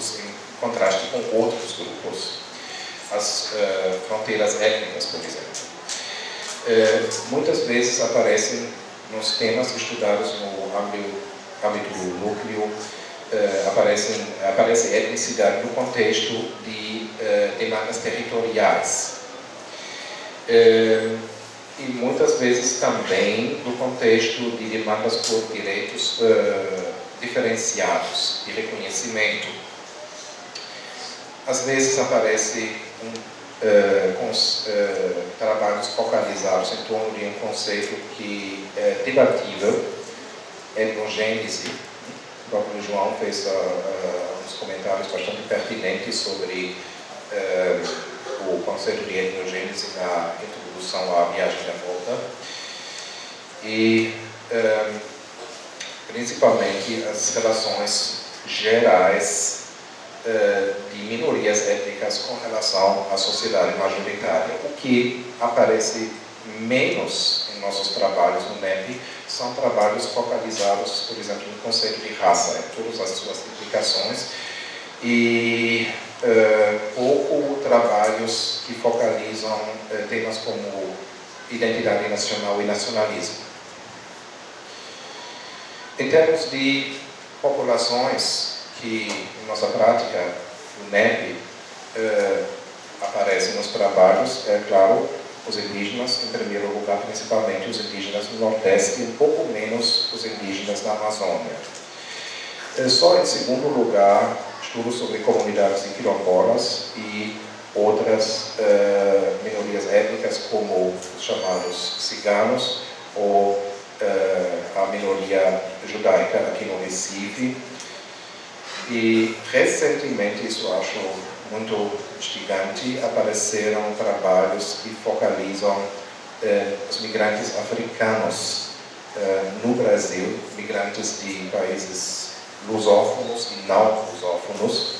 grupos em contraste com outros grupos, as fronteiras étnicas, por exemplo. Muitas vezes aparecem nos temas estudados no âmbito do núcleo, aparece a etnicidade no contexto de demandas territoriais. E muitas vezes também no contexto de demandas por direitos diferenciados de reconhecimento. Às vezes aparece com trabalhos focalizados em torno de um conceito que é debatível, etnogênese. O próprio João fez uns comentários bastante pertinentes sobre o conceito de etnogênese na introdução à viagem da volta. E principalmente as relações gerais de minorias étnicas com relação à sociedade majoritária. O que aparece menos em nossos trabalhos no MEP são trabalhos focalizados, por exemplo, no conceito de raça, em todas as suas implicações, e pouco trabalhos que focalizam temas como identidade nacional e nacionalismo. Em termos de populações que, em nossa prática, o MEP aparece nos trabalhos, é claro, os indígenas, em primeiro lugar, principalmente os indígenas do Nordeste e um pouco menos os indígenas da Amazônia. Só em segundo lugar, estudos sobre comunidades de quilombolas e outras minorias étnicas, como os chamados ciganos ou a minoria judaica aqui no Recife. E recentemente, isso eu acho muito instigante, apareceram trabalhos que focalizam os migrantes africanos no Brasil, migrantes de países lusófonos e não lusófonos,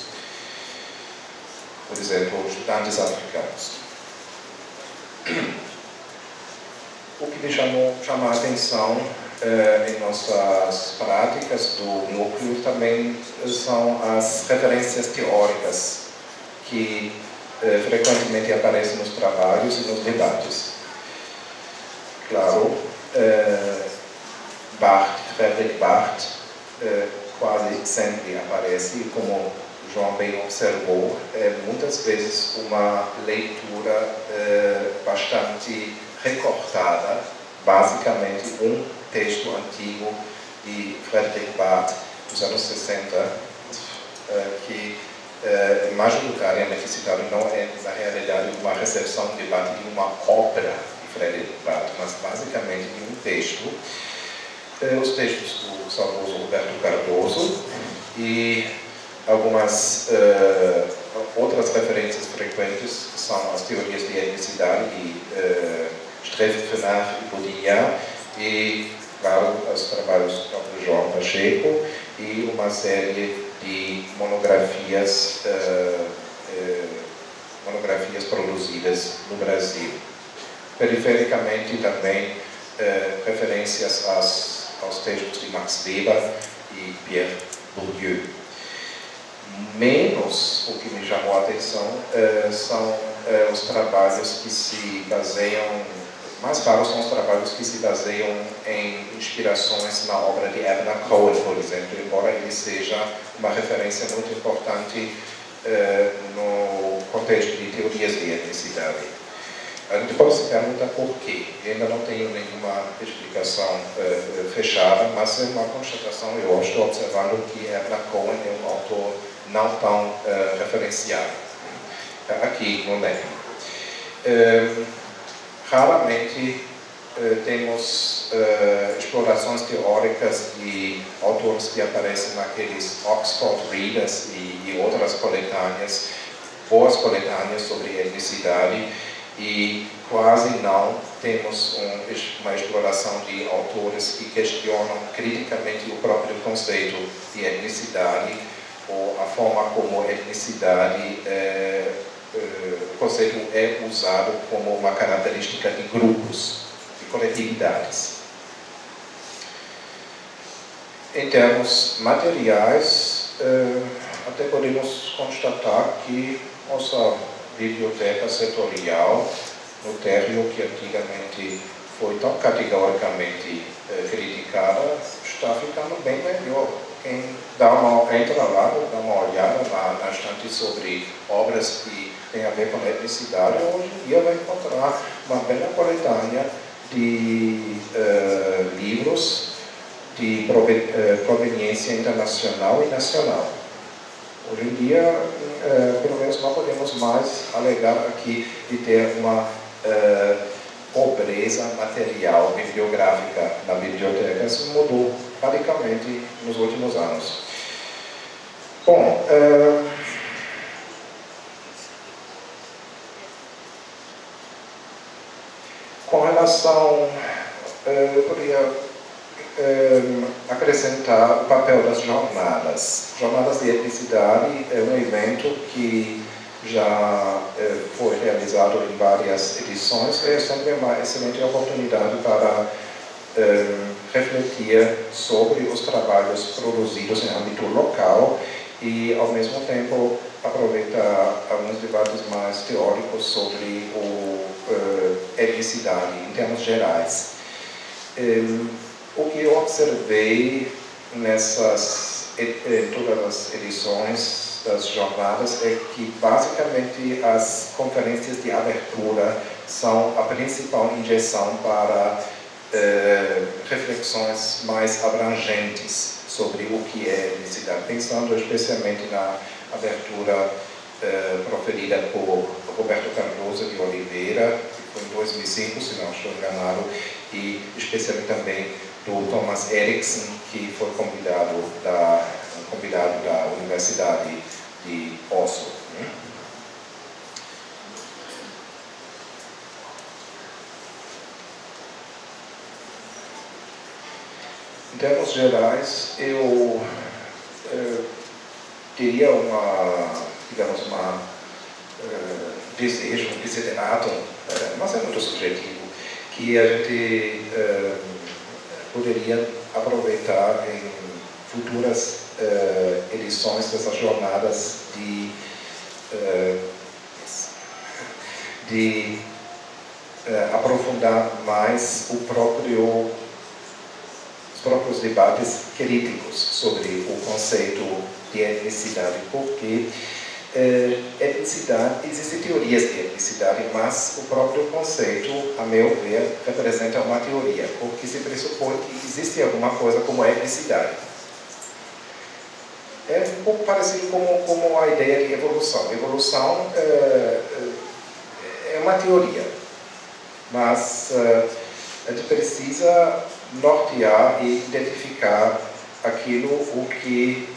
por exemplo, estudantes africanos. O que me chamou a atenção em nossas práticas do núcleo também são as referências teóricas que frequentemente aparecem nos trabalhos e nos debates. Claro, Friedrich Barth quase sempre aparece, como João bem observou, muitas vezes uma leitura bastante recortada, basicamente um texto antigo de Friedrich Barth, dos anos 60, que majoritariamente citado não é, na realidade, uma recepção, um debate de uma obra de Friedrich Barth, mas basicamente de um texto. Os textos do saudoso Roberto Cardoso e algumas outras referências frequentes são as teorias de etnicidade de Streff-Fenard e Boudinha e, claro, os trabalhos do próprio João Pacheco e uma série de monografias produzidas no Brasil. Perifericamente também referências aos textos de Max Weber e Pierre Bourdieu. Menos o que me chamou a atenção são os trabalhos que se baseiam, mais raros são os trabalhos que se baseiam em inspirações na obra de Edna Cohen, por exemplo, embora ele seja uma referência muito importante no contexto de teorias de etnicidade. A gente pode se perguntar por quê. Eu ainda não tenho nenhuma explicação fechada, mas é uma constatação. Eu estou observando que Edna Cohen é um autor não tão referenciado aqui no MEP. Raramente temos explorações teóricas de autores que aparecem naqueles Oxford Readers e outras coletâneas, boas coletâneas sobre etnicidade, e quase não temos uma exploração de autores que questionam criticamente o próprio conceito de etnicidade ou a forma como etnicidade, o conceito é usado como uma característica de grupos, de coletividades. Em termos materiais, até podemos constatar que nossa biblioteca setorial, no térreo que antigamente foi tão categoricamente criticada, está ficando bem melhor. Quem entra lá, dá uma olhada na estante sobre obras que têm a ver com a etnicidade, hoje em dia vai encontrar uma bela coletânea de livros de proveniência internacional e nacional. Hoje em dia, pelo menos não podemos mais alegar aqui de ter uma pobreza material bibliográfica na biblioteca. Isso mudou radicalmente nos últimos anos. Bom, com relação, eu poderia acrescentar o papel das jornadas. Jornadas de Etnicidade é um evento que já foi realizado em várias edições. É sempre uma excelente oportunidade para refletir sobre os trabalhos produzidos em âmbito local e, ao mesmo tempo, aproveitar alguns debates mais teóricos sobre etnicidade em termos gerais. O que eu observei todas as edições das jornadas é que, basicamente, as conferências de abertura são a principal injeção para reflexões mais abrangentes sobre o que é etnicidade, pensando especialmente na abertura proferida por Roberto Cardoso de Oliveira, que foi em 2005, se não estou enganado, e especialmente também do Thomas Eriksen, que foi convidado da Universidade de Oslo. Em termos gerais, eu teria desejo, um desiderato, mas é muito subjetivo, que a gente poderia aproveitar em futuras edições dessas jornadas de aprofundar mais os próprios debates críticos sobre o conceito de etnicidade, porque etnicidade, existem teorias de etnicidade, mas o próprio conceito, a meu ver, representa uma teoria, porque se pressupõe que existe alguma coisa como etnicidade. É um pouco parecido como a ideia de evolução. Evolução é uma teoria, mas a gente precisa nortear e identificar aquilo o que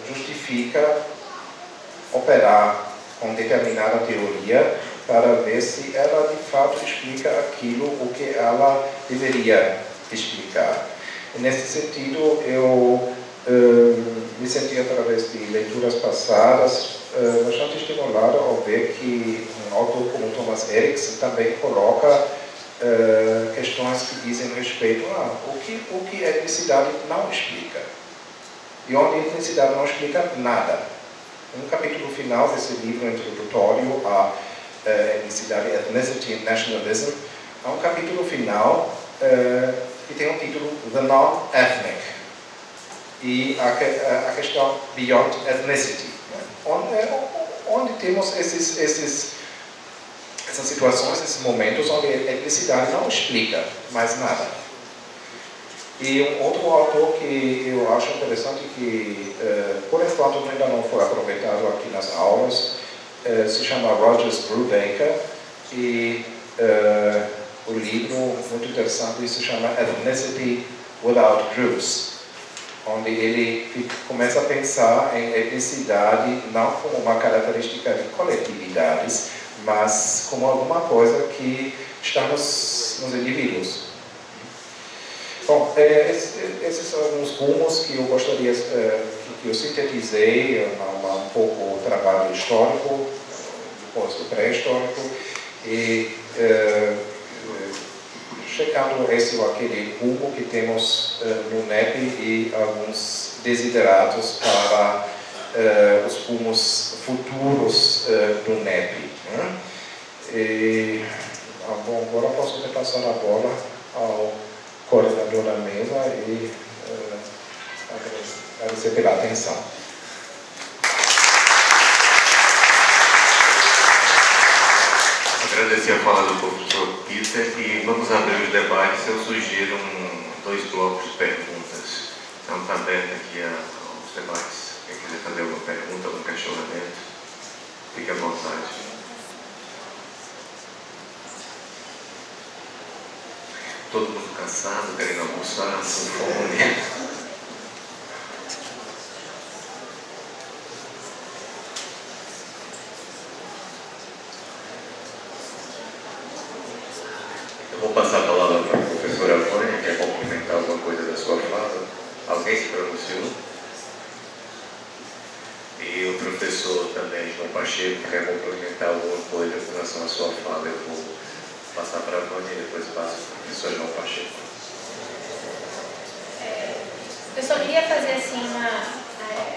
justifica operar com determinada teoria para ver se ela de fato explica aquilo o que ela deveria explicar. E nesse sentido, eu me senti, através de leituras passadas, bastante estimulado ao ver que um autor como Thomas Eriksen também coloca questões que dizem respeito a o que a etnicidade não explica. E onde a etnicidade não explica nada. No capítulo final desse livro introdutório a etnicidade, Ethnicity and Nationalism, há um capítulo final que tem o título The Non-Ethnic e a questão Beyond Ethnicity, né? onde temos essas situações, esses momentos onde a etnicidade não explica mais nada. E um outro autor que eu acho interessante, que por enquanto ainda não foi aproveitado aqui nas aulas, se chama Rogers Brubaker, e o livro muito interessante se chama Ethnicity Without Groups, onde ele começa a pensar em etnicidade não como uma característica de coletividades, mas como alguma coisa que está nos indivíduos. Bom, esses são alguns rumos que eu gostaria, que eu sintetizei, um pouco o trabalho histórico, depois do pré-histórico, e checando esse ou aquele rumo que temos no NEP e alguns desideratos para os rumos futuros do NEP. Né? Bom, agora posso repassar a bola ao coordenador da mesa e agradecer pela atenção. Agradecer a fala do professor Peter e vamos abrir os debates. Eu sugiro 2 blocos de perguntas. Então está aberto aqui aos debates. Quem quiser fazer alguma pergunta, algum questionamento, fique à vontade. Todo mundo cansado, querendo almoçar, com fome. Eu vou passar a palavra para a professora Vânia, quer complementar alguma coisa da sua fala. Alguém se pronunciou? E o professor também, João Pacheco, quer complementar alguma coisa com relação à sua fala. Eu vou passar para a Vânia e depois passo para o professor João Pacheco. Eu só queria fazer assim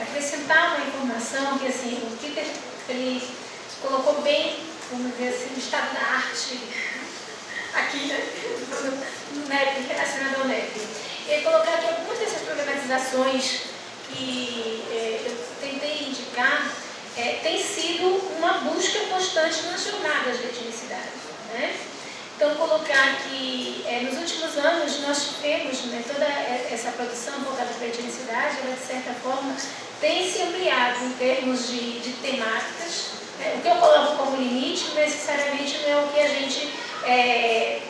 acrescentar uma informação que assim, o Peter ele colocou bem, vamos dizer assim, o estado da arte aqui, né, no NEP, relacionado ao NEP. Ele colocou aqui algumas dessas problematizações que eu tentei indicar, tem sido uma busca constante nas jornadas de etnicidade, né? Então, colocar que nos últimos anos nós tivemos toda essa produção voltada para a etnicidade, ela de certa forma tem se ampliado em termos de temáticas. O que eu coloco como limite necessariamente não é o que a gente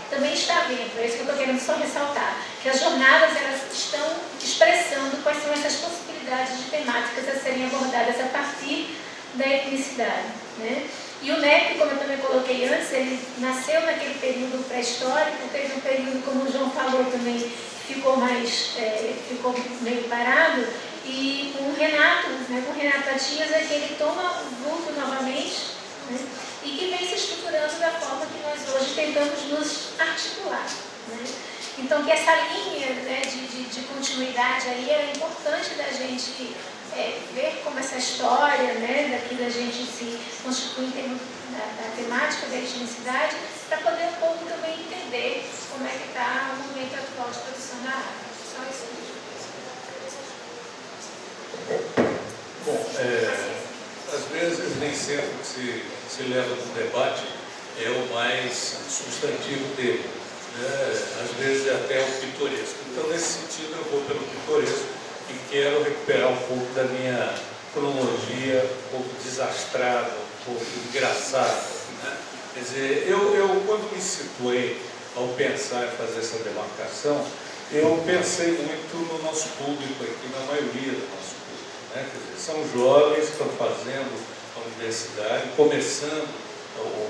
também está vendo. É isso que eu estou querendo só ressaltar, que as jornadas elas estão expressando quais são essas possibilidades de temáticas a serem abordadas a partir da etnicidade, né? E o NEP, como eu também coloquei antes, ele nasceu naquele período pré-histórico, teve um período, como o João falou também, ficou meio parado, e com o Renato, com o Renato Atias, é que ele toma o vulto novamente, né, e que vem se estruturando da forma que nós hoje tentamos nos articular. Né? Então, que essa linha de continuidade aí é importante da gente ver como essa história, daqui da gente se constitui em termos da temática da etnicidade, para poder um pouco também entender como é que está o momento atual de produção da área. Só isso mesmo. Bom, às vezes nem sempre que se leva no debate é o mais substantivo dele. Às vezes é até o pitoresco. Então, nesse sentido, eu vou pelo pitoresco e quero recuperar um pouco da minha cronologia, um pouco desastrada, um pouco engraçada. Né? Quer dizer, eu quando me situei ao pensar em fazer essa demarcação, eu pensei muito no nosso público aqui, na maioria do nosso público. Né? Quer dizer, são jovens que estão fazendo a universidade, começando ou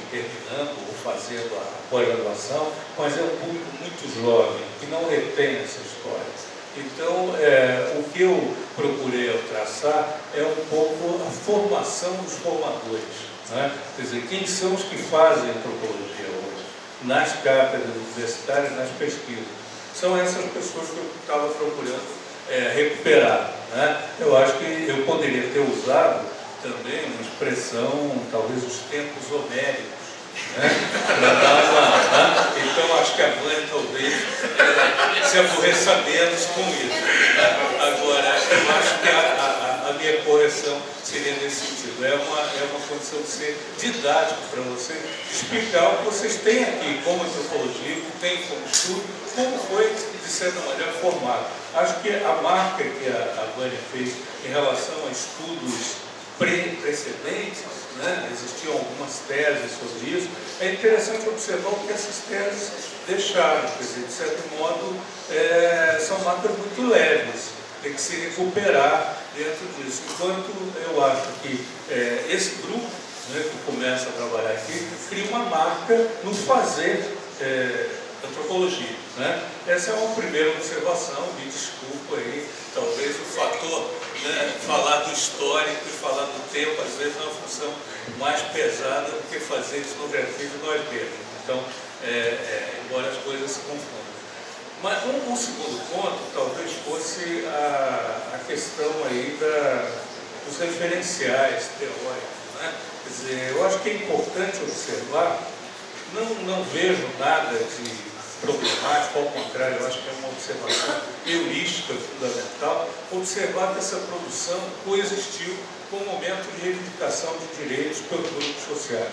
terminando ou fazendo a pós-graduação, mas é um público muito jovem, que não retém essa história. Então, o que eu procurei traçar é um pouco a formação dos formadores. Né? Quer dizer, quem são os que fazem antropologia hoje, nas cátedras universitárias, nas pesquisas. São essas pessoas que eu estava procurando recuperar. Né? Eu acho que eu poderia ter usado também uma expressão, talvez os tempos homéricos, né? Então acho que a Vânia talvez se aborreça menos com isso, né? Agora, eu acho que a minha correção seria nesse sentido, é uma condição de ser didático para você explicar o que vocês têm aqui como antropologia, o que tem como estudo, como foi de certa maneira formado. Acho que a marca que a Vânia fez em relação a estudos precedentes, né? Existiam algumas teses sobre isso, é interessante observar o que essas teses deixaram, quer dizer, de certo modo, são marcas muito leves, tem que se recuperar dentro disso. Enquanto eu acho que esse grupo, né, que começa a trabalhar aqui, cria uma marca no fazer antropologia. Né? Essa é uma primeira observação, me desculpo aí, talvez o fator, né, falar do histórico e falar do tempo, às vezes é uma função mais pesada do que fazer etnografia de nós mesmos. Então, embora as coisas se confundam. Mas um segundo ponto talvez fosse a questão aí os referenciais teóricos, né? Quer dizer, eu acho que é importante observar, não vejo nada de problemático, ao contrário, eu acho que é uma observação heurística fundamental, observar que essa produção coexistiu com o momento de reivindicação de direitos pelos grupos sociais.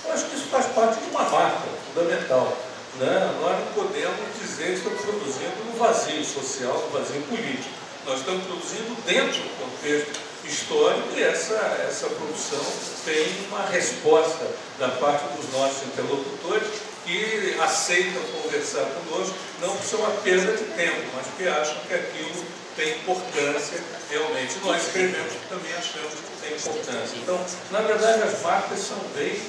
Eu acho que isso faz parte de uma marca fundamental. Né? Nós não podemos dizer que estamos produzindo no vazio social, no vazio político. Nós estamos produzindo dentro do contexto histórico e essa produção tem uma resposta da parte dos nossos interlocutores que aceitam conversar conosco, não por ser uma perda de tempo, mas porque acham que aquilo tem importância realmente. Nós escrevemos que também achamos que tem importância. Então, na verdade, as marcas são bem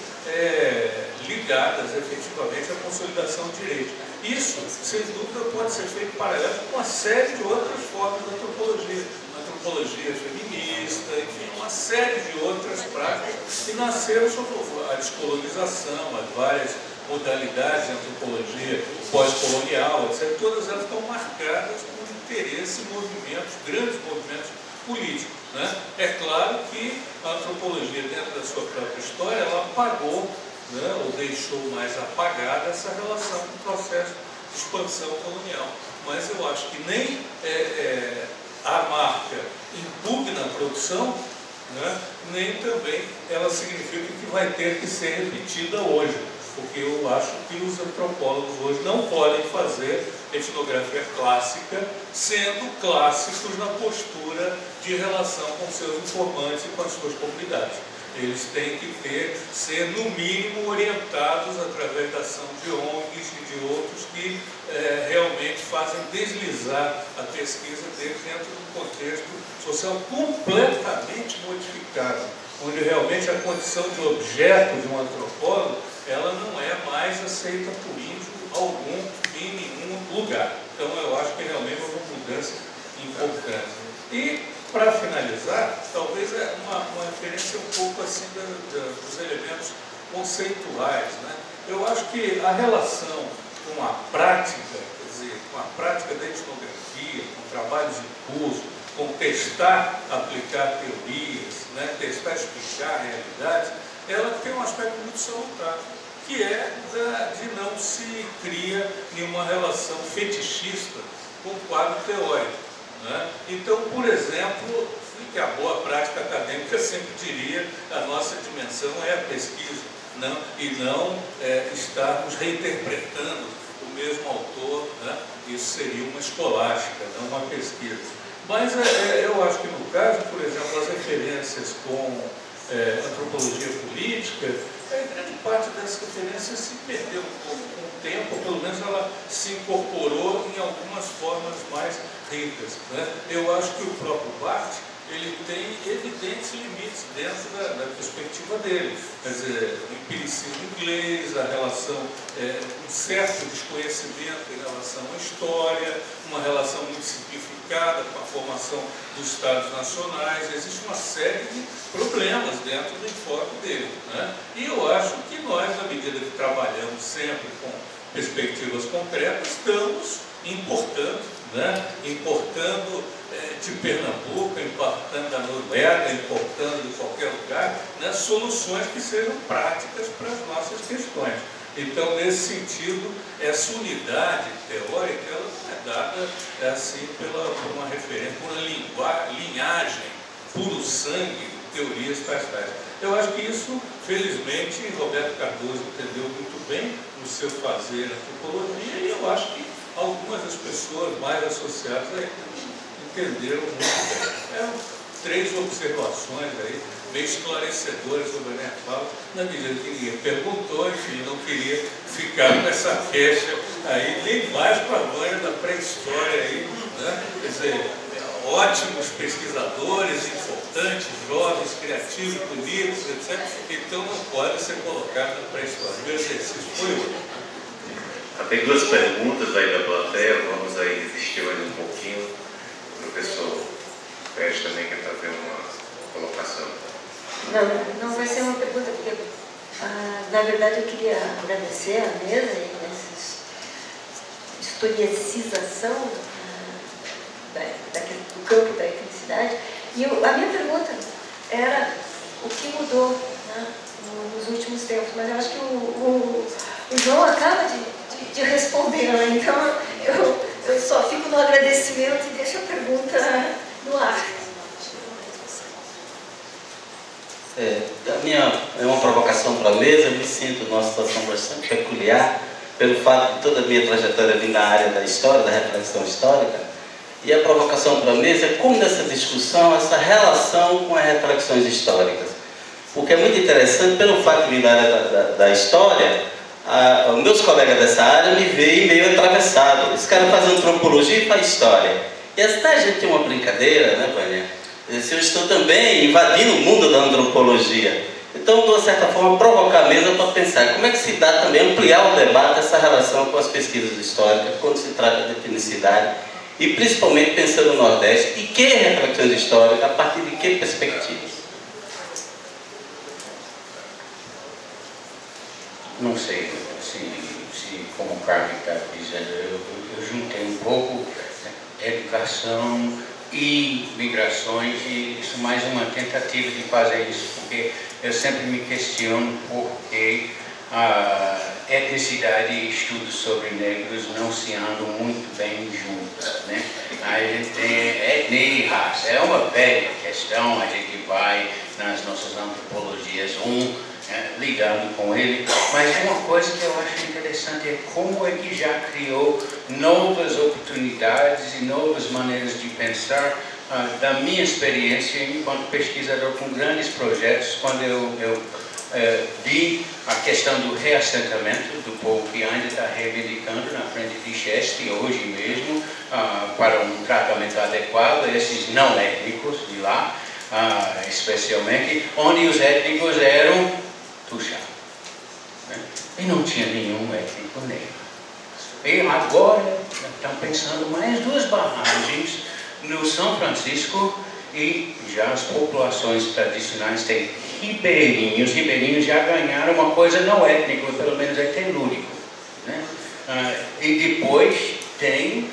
ligadas efetivamente à consolidação de direitos. Isso, sem dúvida, pode ser feito paralelo com uma série de outras formas da antropologia. Antropologia feminista, enfim, uma série de outras práticas que nasceram sobre a descolonização, as várias modalidades de antropologia pós-colonial, etc. Todas elas estão marcadas por interesse em movimentos, grandes movimentos políticos. Né? É claro que a antropologia, dentro da sua própria história, ela apagou, né, ou deixou mais apagada essa relação com o processo de expansão colonial. Mas eu acho que nem a marca impugna a produção, né, nem também ela significa que vai ter que ser repetida hoje, porque eu acho que os antropólogos hoje não podem fazer etnografia clássica sendo clássicos na postura de relação com seus informantes e com as suas comunidades. Eles têm que ser no mínimo orientados através da ação de ONGs e de outros que realmente fazem deslizar a pesquisa deles dentro de um contexto social completamente modificado, onde realmente a condição de objeto de um antropólogo ela não é mais aceita por índio algum em nenhum lugar. Então eu acho que realmente é uma mudança importante. E, para finalizar, talvez é uma referência um pouco assim dos elementos conceituais. Né? Eu acho que a relação com a prática, quer dizer, com a prática da etnografia, com trabalhos em curso, com testar, aplicar teorias, né? Testar, explicar realidades, ela tem um aspecto muito salutar, que é de não se cria nenhuma relação fetichista com o quadro teórico. Né? Então, por exemplo, que a boa prática acadêmica sempre diria a nossa dimensão é a pesquisa, e não estarmos reinterpretando o mesmo autor, né? Isso seria uma escolástica, não uma pesquisa. Mas eu acho que no caso, por exemplo, as referências com antropologia política, grande parte dessas referências se perdeu um pouco com o tempo, ou pelo menos ela se incorporou em algumas formas mais ricas. Né? Eu acho que o próprio Barthes, ele tem evidentes limites dentro da perspectiva dele. Quer dizer, o empiricismo inglês, a relação, um certo desconhecimento em relação à história, uma relação muito simplificada com a formação dos Estados nacionais. Existe uma série de problemas dentro do enfoque dele. Né? E eu acho que nós, na medida que trabalhamos sempre com perspectivas concretas, estamos importando, né? Importando de Pernambuco, importando da Noruega, importando de qualquer lugar, né? Soluções que sejam práticas para as nossas questões. Então, nesse sentido, essa unidade teórica ela não é dada assim por uma referência, por uma linhagem, puro sangue, teorias tais. Eu acho que isso, felizmente, Roberto Cardoso entendeu muito bem no seu fazer antropologia, e eu acho que algumas das pessoas mais associadas entenderam muito bem. 3 observações aí, meio esclarecedoras sobre a minha fala, na medida que ninguém perguntou, enfim, não queria ficar com essa pecha aí, nem mais para a manha da pré-história aí, né? Quer dizer, ótimos pesquisadores, importantes, jovens, criativos, bonitos, etc. Então não pode ser colocado na pré-história. O exercício foi outro. Tem 2 perguntas aí da plateia, vamos aí resistir mais um pouquinho. O professor Pérez também quer fazer uma colocação. Não vai ser uma pergunta, porque na verdade eu queria agradecer à mesa e essa historicização do campo da etnicidade. E a minha pergunta era o que mudou, né, nos últimos tempos. Mas eu acho que o João acaba de responder, né? Então eu só fico no agradecimento e deixo a pergunta no ar. A minha é uma provocação para a mesa. Eu me sinto numa situação bastante peculiar pelo fato de toda a minha trajetória vir na área da história, da reflexão histórica. E a provocação para a mesa é como nessa discussão, essa relação com as reflexões históricas. Porque é muito interessante, pelo fato de vir da área da história, os meus colegas dessa área me veem meio atravessado. Esse cara faz antropologia e faz história. E até a gente tem uma brincadeira, né, Vânia? Eu estou também invadindo o mundo da antropologia. Então, de uma certa forma, provocar a mesa para pensar como é que se dá também ampliar o debate, essa relação com as pesquisas históricas, quando se trata de etnicidade, e principalmente pensando no Nordeste, e que reflexões históricas, a partir de que perspectivas? Não sei se como o Carlos está dizendo, eu juntei um pouco educação e migrações, e isso mais uma tentativa de fazer isso, porque eu sempre me questiono por que a etnicidade e estudos sobre negros não se andam muito bem juntas, né? A gente tem etnia e raça, é uma velha questão, a gente vai nas nossas antropologias lidando com ele, mas uma coisa que eu acho interessante é como é que já criou novas oportunidades e novas maneiras de pensar. Da minha experiência enquanto pesquisador com grandes projetos, quando eu vi a questão do reassentamento do povo que ainda está reivindicando na frente de Cheste, hoje mesmo, para um tratamento adequado, esses não étnicos de lá, especialmente, onde os étnicos eram Tuxá, né? E não tinha nenhum étnico negro. E agora estão pensando mais 2 barragens no São Francisco, e já as populações tradicionais têm ribeirinhos. Ribeirinhos já ganharam uma coisa não étnica, pelo menos é telúrico, né? E depois tem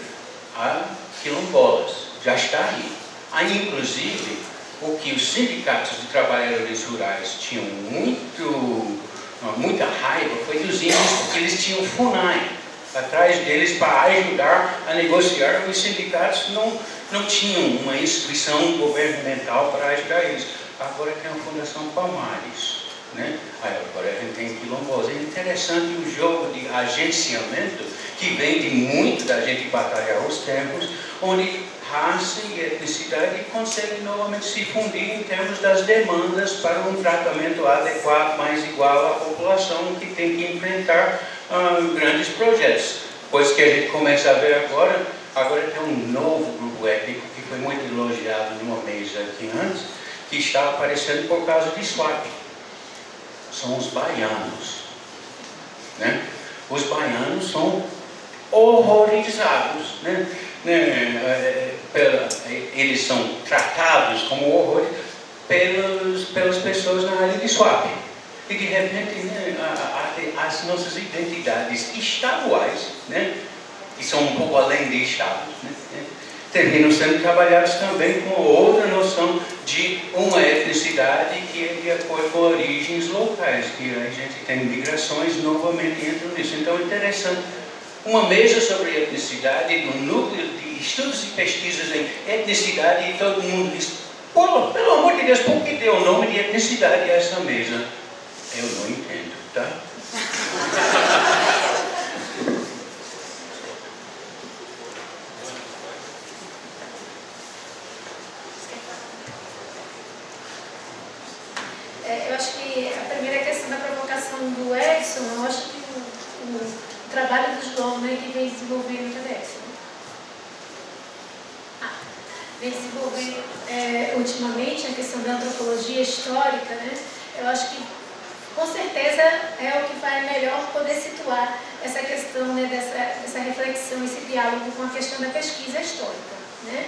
a quilombolas, já está aí. Aí, inclusive, o que os sindicatos de trabalhadores rurais tinham muita raiva foi dos índios, porque eles tinham FUNAI atrás deles para ajudar a negociar. Os sindicatos não tinham uma instituição governamental para ajudar eles. Agora tem a Fundação Palmares, né? Agora a gente tem quilombolas. É interessante o jogo de agenciamento que vem de muito da gente batalhar os tempos, onde raça e etnicidade conseguem novamente se fundir em termos das demandas para um tratamento adequado, mais igual à população que tem que enfrentar grandes projetos. Coisa que a gente começa a ver agora tem um novo grupo étnico que foi muito elogiado numa mesa aqui antes, que está aparecendo por causa de swap. São os baianos, né? Os baianos são horrorizados, né? Eles são tratados como horror pelas pessoas na área de swap. E de repente, né, as nossas identidades estaduais, né, que são um pouco além de estados, né, terminam sendo trabalhados também com outra noção de uma etnicidade que é de acordo com origens locais, que a gente tem migrações novamente entram nisso. Então é interessante. Uma mesa sobre etnicidade, do núcleo de estudos e pesquisas em etnicidade, e todo mundo diz, pelo amor de Deus, por que deu o nome de etnicidade a essa mesa? Eu não entendo, tá? Eu acho que a primeira questão da provocação do Edson, eu acho que o trabalho do João, né, que vem desenvolvendo, cadê Edson? Vem desenvolvendo ultimamente a questão da antropologia histórica, né? Eu acho que com certeza é o que vai melhor poder situar essa questão, né, dessa reflexão, esse diálogo com a questão da pesquisa histórica, né?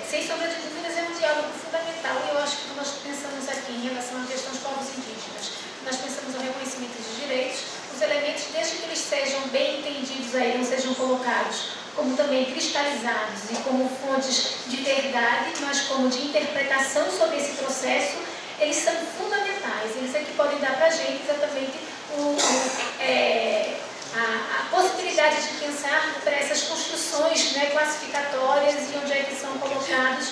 Sem sombra de dúvidas, é um diálogo fundamental, e eu acho que nós pensamos aqui em relação à questão dos povos indígenas, nós pensamos no reconhecimento de direitos, os elementos, desde que eles sejam bem entendidos aí, não sejam colocados como também cristalizados e como fontes de verdade, mas como de interpretação sobre esse processo, eles são fundamentais. Eles é que podem dar para a gente exatamente a possibilidade de pensar para essas construções, né, classificatórias e onde é que são colocados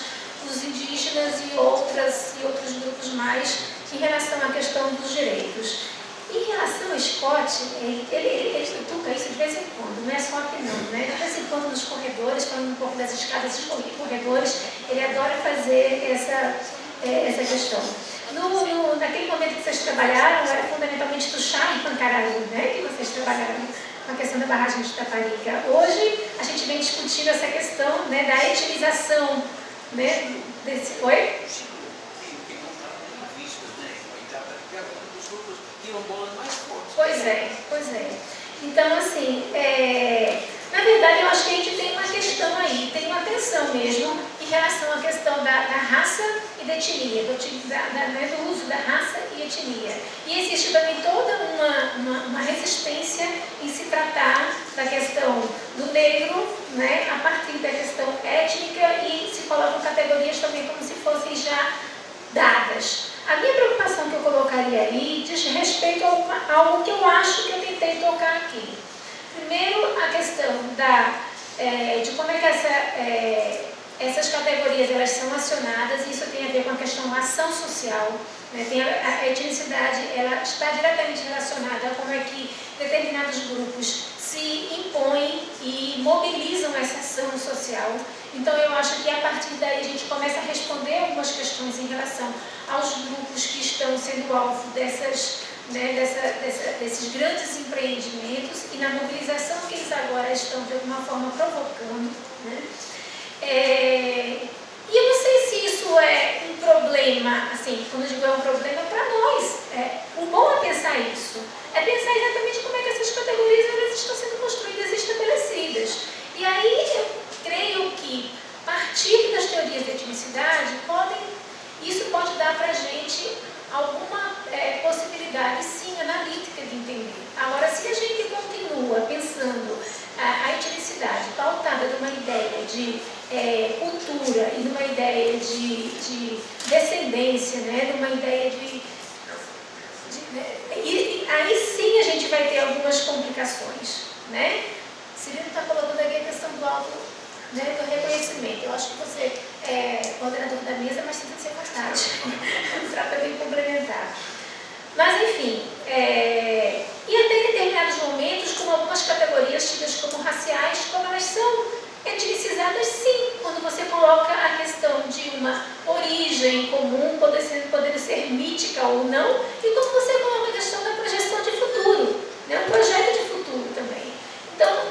os indígenas e outros grupos mais em relação à questão dos direitos. Em relação ao Scott, ele toca isso de vez em quando, não é só aqui não, né? De vez em quando nos corredores, falando um pouco das escadas e corredores, ele adora fazer essa questão. Naquele momento que vocês trabalharam, era fundamentalmente Tuxá e Pancararu, né? Que vocês trabalharam com a questão da barragem de Taparica. Hoje, a gente vem discutindo essa questão, né, da etnização, né, desse... Oi? Pois é. Então, assim, na verdade, eu acho que a gente tem uma questão aí, tem uma tensão mesmo em relação à questão da raça e da etnia, do uso da raça e etnia. E existe também toda uma resistência em se tratar da questão do negro, né, a partir da questão étnica, e se colocam categorias também como se fossem já dadas. A minha preocupação que eu colocaria aí diz respeito a algo que eu acho que eu tentei tocar aqui. Primeiro, a questão de como é que essas categorias elas são acionadas, e isso tem a ver com a questão da ação social. Né? A etnicidade ela está diretamente relacionada a como é que determinados grupos se impõem e mobilizam essa ação social. Então, eu acho que a partir daí a gente começa a responder algumas questões em relação aos grupos que estão sendo alvo desses grandes empreendimentos e na mobilização que eles agora estão, de alguma forma, provocando. Né? E eu não sei se isso é um problema, assim, quando eu digo é um problema para nós. O bom é pensar isso. É pensar exatamente como é que essas categorias elas estão sendo construídas e estabelecidas. E aí eu creio que, partindo das teorias da etnicidade, isso pode dar para a gente alguma possibilidade, sim, analítica de entender. Agora, se a gente continua pensando a etnicidade pautada numa ideia de cultura e numa ideia de descendência, né, numa ideia aí sim a gente vai ter algumas complicações, né? Cirilo está colocando aqui a questão do do reconhecimento. Eu acho que você é coordenador da mesa, mas tem que ser vontade para poder complementar. Mas, enfim, e até em determinados momentos, como algumas categorias tidas como raciais, como elas são etnicizadas, sim, quando você coloca a questão de uma origem comum, podendo ser mítica ou não, e como você coloca a questão da projeção de futuro, né, um projeto de futuro também. Então,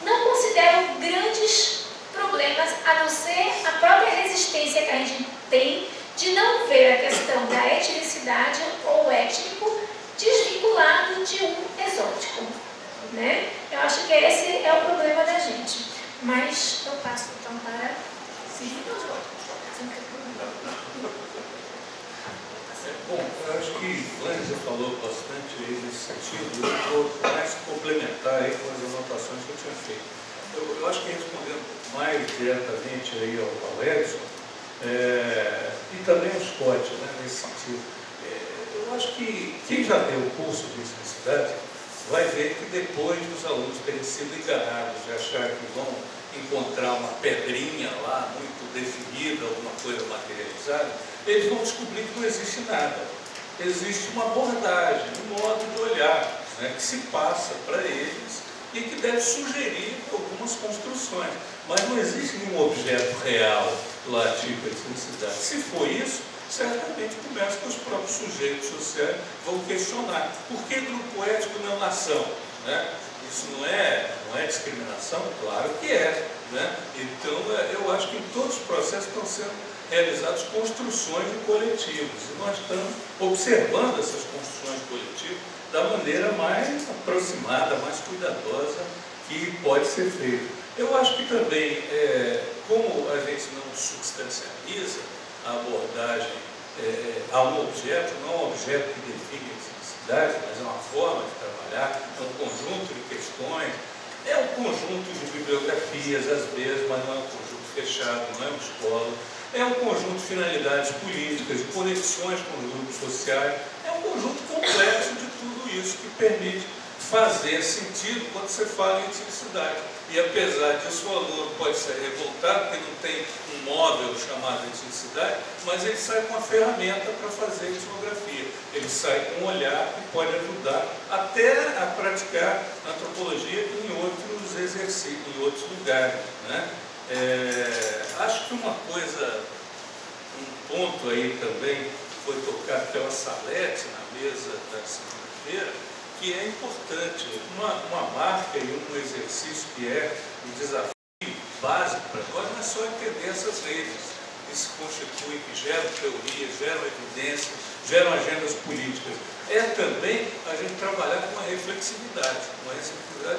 não considero grandes problemas, a não ser a própria resistência que a gente tem de não ver a questão da etnicidade ou étnico desvinculado de um exótico. Né? Eu acho que esse é o problema da gente. Mas eu passo então para Cirilo. Bom, eu acho que Vânia falou bastante aí nesse sentido. Eu vou mais complementar aí com as anotações que eu tinha feito. Eu acho que respondendo mais diretamente aí ao Edson, e também ao Scott, né, nesse sentido. Eu acho que quem já deu o curso de etnicidade vai ver que depois dos alunos terem sido enganados de achar que vão encontrar uma pedrinha lá muito definida, alguma coisa materializada, eles vão descobrir que não existe nada. Existe uma abordagem, um modo de olhar, né, que se passa para eles e que deve sugerir algumas construções. Mas não existe nenhum objeto real lá, tipo etnicidade. Se for isso, certamente começa que os próprios sujeitos sociais vão questionar. Por que grupo étnico não nação? Né? Isso não é discriminação? Claro que é. Né? Então, eu acho que em todos os processos estão sendo realizadas construções de coletivos. E nós estamos observando essas construções de coletivos da maneira mais aproximada, mais cuidadosa que pode ser feita. Eu acho que também, como a gente não substancializa a abordagem a um objeto, não é um objeto que define a etnicidade, mas é uma forma de trabalhar, é um conjunto de questões, É um conjunto de bibliografias, às vezes, mas não é um conjunto fechado, não é uma escola. É um conjunto de finalidades políticas, de conexões com os grupos sociais. É um conjunto complexo de tudo isso que permite fazer sentido quando você fala em etnicidade. E apesar disso, o aluno pode ser revoltado, porque não tem um móvel chamado etnicidade, mas ele sai com uma ferramenta para fazer etnografia. Ele sai com um olhar que pode ajudar até a praticar antropologia em outros exercícios, em outros lugares, né? Acho que uma coisa, um ponto aí também foi tocado pela Salete na mesa da segunda-feira, que é importante, uma marca e um exercício que é um desafio básico para nós, não é só entender essas redes que se constituem, que geram teorias, geram evidência, geram agendas políticas. É também a gente trabalhar com a reflexividade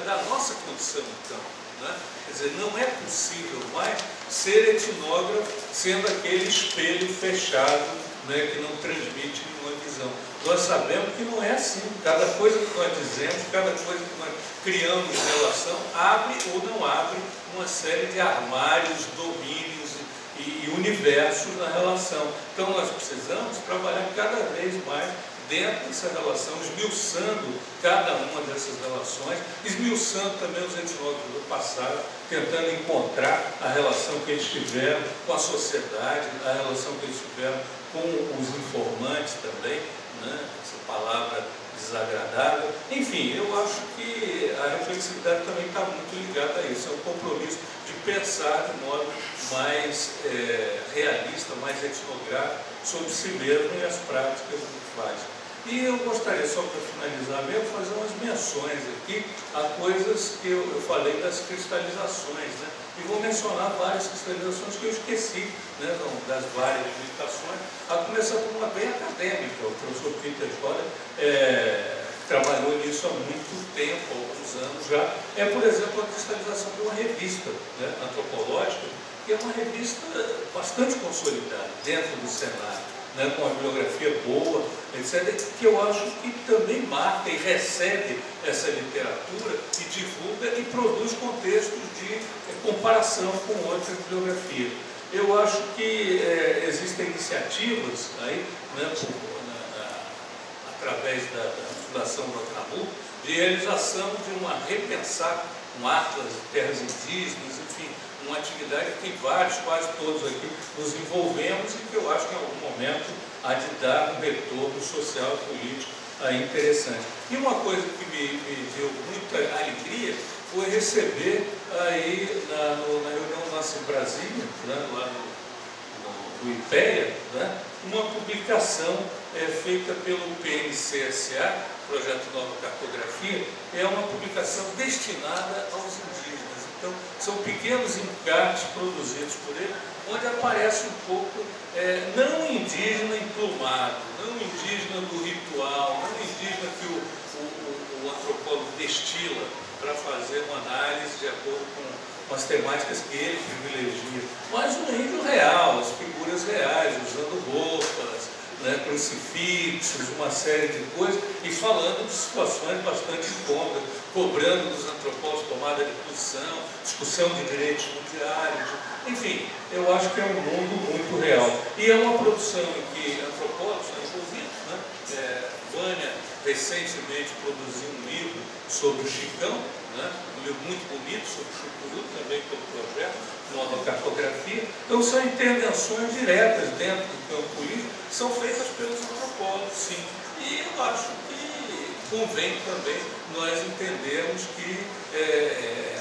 da nossa condição, então. Né? Quer dizer, não é possível mais ser etnógrafo sendo aquele espelho fechado, né, que não transmite nenhuma visão. Nós sabemos que não é assim. Cada coisa que nós dizemos, cada coisa que nós criamos em relação, abre ou não abre uma série de armários, domínios e universos na relação. Então nós precisamos trabalhar cada vez mais dentro dessa relação, esmiuçando cada uma dessas relações, esmiuçando também os etnógrafos do passado, tentando encontrar a relação que eles tiveram com a sociedade, a relação que eles tiveram com os informantes também, né? Essa palavra desagradável. Enfim, eu acho que a reflexividade também está muito ligada a isso, é um compromisso de pensar de modo mais realista, mais etnográfico sobre si mesmo e as práticas que faz. E eu gostaria, só para finalizar mesmo, fazer umas menções aqui a coisas que eu falei das cristalizações, né? E vou mencionar várias cristalizações que eu esqueci, né, das várias publicações, a começar por uma bem acadêmica. O professor Peter Scholler trabalhou nisso há muito tempo, há alguns anos já. É, por exemplo, a cristalização de uma revista, né, antropológica, que é uma revista bastante consolidada dentro do cenário, né, com uma bibliografia boa, etc., que eu acho que também marca e recebe essa literatura e divulga e produz contextos de comparação com outras bibliografias. Eu acho que existem iniciativas aí, né, através da Fundação Rocamu, de realização de repensar um atlas de terras indígenas, enfim, uma atividade que tem vários, quase todos aqui, nos envolvemos e que eu acho que em algum momento há de dar um retorno social e político interessante. E uma coisa que me deu muita alegria foi receber aí na reunião nossa em Brasília, né, lá no IPEA, né, uma publicação feita pelo PNCSA, Projeto Nova Cartografia, é uma publicação destinada aos indígenas. Então, são pequenos encartes produzidos por ele, onde aparece um pouco, não indígena emplumado, não indígena do ritual, não indígena que o antropólogo destila para fazer uma análise de acordo com as temáticas que ele privilegia, mas um índio real, as figuras reais, usando roupas, né, crucifixos, uma série de coisas, e falando de situações bastante incômodas, cobrando dos antropólogos tomada de posição, discussão de direitos mundiais, enfim, eu acho que é um mundo muito real. E é uma produção em que antropólogos estão envolvidos, né? Vânia recentemente produziu um livro sobre o Chicão, né? Um livro muito bonito sobre o Chucuru, também pelo projeto Nova Cartografia. Então são intervenções diretas dentro do campo político, que são feitas pelos antropólogos, sim. E eu acho que convém também nós entendermos que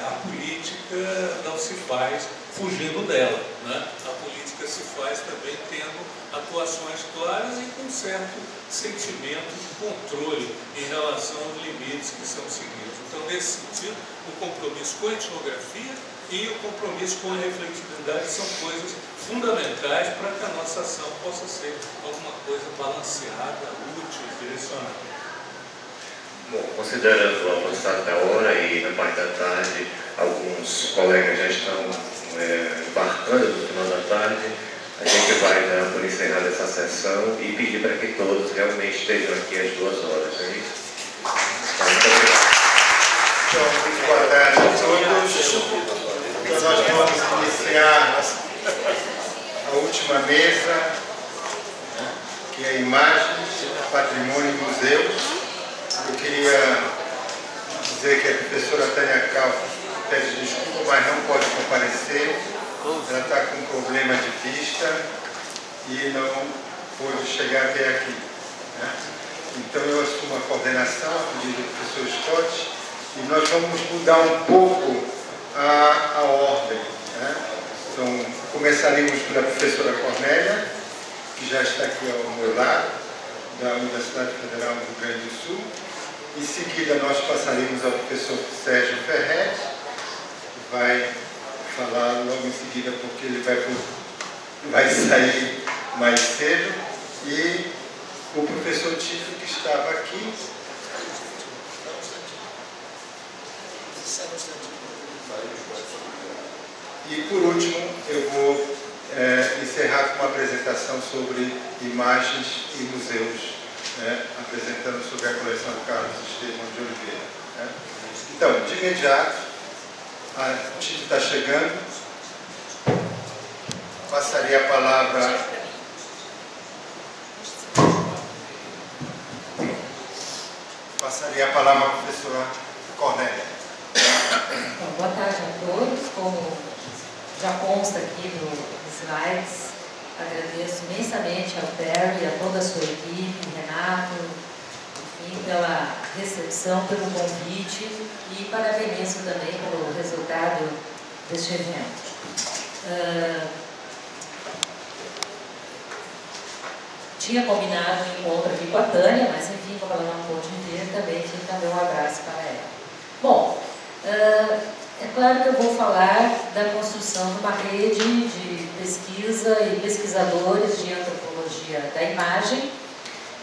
a política não se faz fugindo dela, né? A política se faz também tendo atuações claras e com certo sentimento de controle em relação aos limites que são seguidos. Então, nesse sentido, o compromisso com a etnografia e o compromisso com a reflexividade são coisas fundamentais para que a nossa ação possa ser alguma coisa balanceada, útil e direcionada. Bom, considerando o avançado da hora e na parte da tarde, alguns colegas já estão embarcando no final da tarde, a gente vai dar por encerrada essa sessão e pedir para que todos realmente estejam aqui às 2 horas. É isso? Então, muito obrigado. Então, muito boa tarde a todos. Então, nós vamos iniciar a última mesa, que é Imagens, Patrimônio e Museus. Eu queria dizer que a professora Tânia Calvo pede desculpa, mas não pode comparecer. Ela está com problema de vista e não pôde chegar até aqui, né? Então eu assumo a coordenação, a pedido do professor Scott, e nós vamos mudar um pouco a ordem, né? Então começaremos pela professora Cornélia, que já está aqui ao meu lado, da Universidade Federal do Rio Grande do Sul. Em seguida nós passaremos ao professor Sérgio Ferretti, que vai falar logo em seguida porque ele vai sair mais cedo, e o professor Tito, que estava aqui. E por último eu vou encerrar com uma apresentação sobre imagens e museus, né, apresentando sobre a coleção de Carlos Estevão de Oliveira, né. Então, de imediato, o Tito está chegando, passaria a palavra à professora Cornélia. Então, boa tarde a todos. Como já consta aqui nos slides, agradeço imensamente ao Terry e a toda a sua equipe, Renato, enfim, pela recepção, pelo convite, e parabenizo também pelo resultado deste evento. Tinha combinado um encontro aqui com a Tânia, mas enfim, como ela não pôde vir, também fica meu abraço para ela. Bom, é claro que eu vou falar da construção de uma rede de pesquisa e pesquisadores de antropologia da imagem